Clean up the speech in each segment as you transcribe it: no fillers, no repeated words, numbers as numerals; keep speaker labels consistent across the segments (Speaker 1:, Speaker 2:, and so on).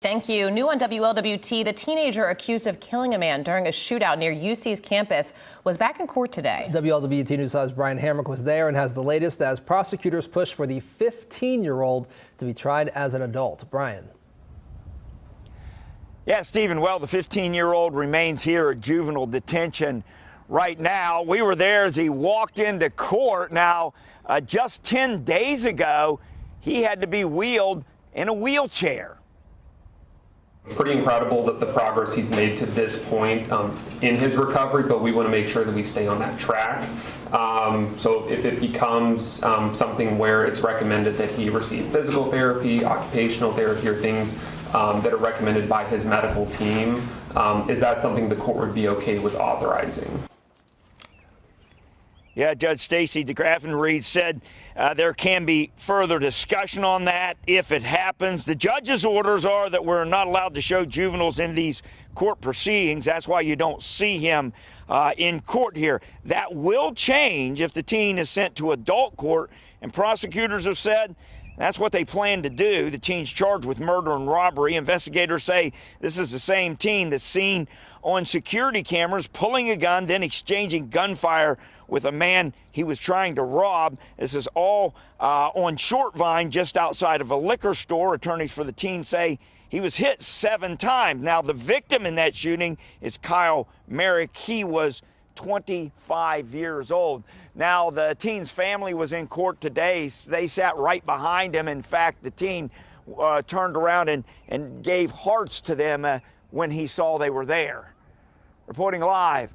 Speaker 1: Thank you. New on WLWT, the teenager accused of killing a man during a shootout near UC's campus was back in court today.
Speaker 2: WLWT News 5's Brian Hamrick was there and has the latest as prosecutors push for the 15-year-old to be tried as an adult. Brian.
Speaker 3: Yeah, Stephen, well, the 15-year-old remains here at juvenile detention right now. We were there as he walked into court. Now, just 10 days ago, he had to be wheeled in a wheelchair.
Speaker 4: Pretty incredible that the progress he's made to this point in his recovery, but we want to make sure that we stay on that track. So if it becomes something where it's recommended that he receive physical therapy, occupational therapy, or things that are recommended by his medical team, is that something the court would be okay with authorizing?
Speaker 3: Yeah, Judge Stacey DeGraffenreid said there can be further discussion on that if it happens. The judge's orders are that we're not allowed to show juveniles in these court proceedings. That's why you don't see him in court here. That will change if the teen is sent to adult court, and prosecutors have said that's what they plan to do. The teen's charged with murder and robbery. Investigators say this is the same teen that's seen on security cameras pulling a gun, then exchanging gunfire with a man he was trying to rob. This is all on Short Vine, just outside of a liquor store. Attorneys for the teen say he was hit 7 times. Now, the victim in that shooting is Kyle Merrick. He was 25 years old. Now, the teen's family was in court today. They sat right behind him. In fact, the teen turned around and gave hearts to them when he saw they were there. Reporting live,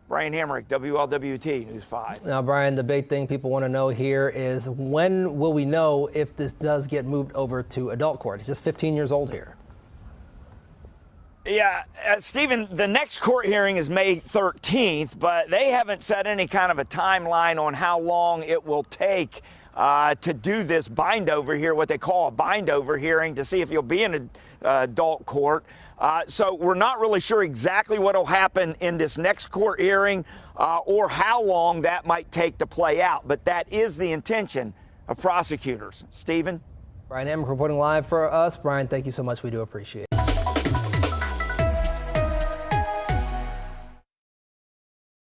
Speaker 3: Brian Hamrick, WLWT News 5.
Speaker 2: Now, Brian, the big thing people want to know here is when will we know if this does get moved over to adult court? He's just 15 years old here.
Speaker 3: Yeah, Stephen, the next court hearing is May 13th, but they haven't set any kind of a timeline on how long it will take to do this bind-over here, what they call a bind-over hearing, to see if he'll be in an adult court. So we're not really sure exactly what will happen in this next court hearing or how long that might take to play out. But that is the intention of prosecutors. Stephen?
Speaker 2: Brian Hamrick reporting live for us. Brian, thank you so much. We do appreciate it.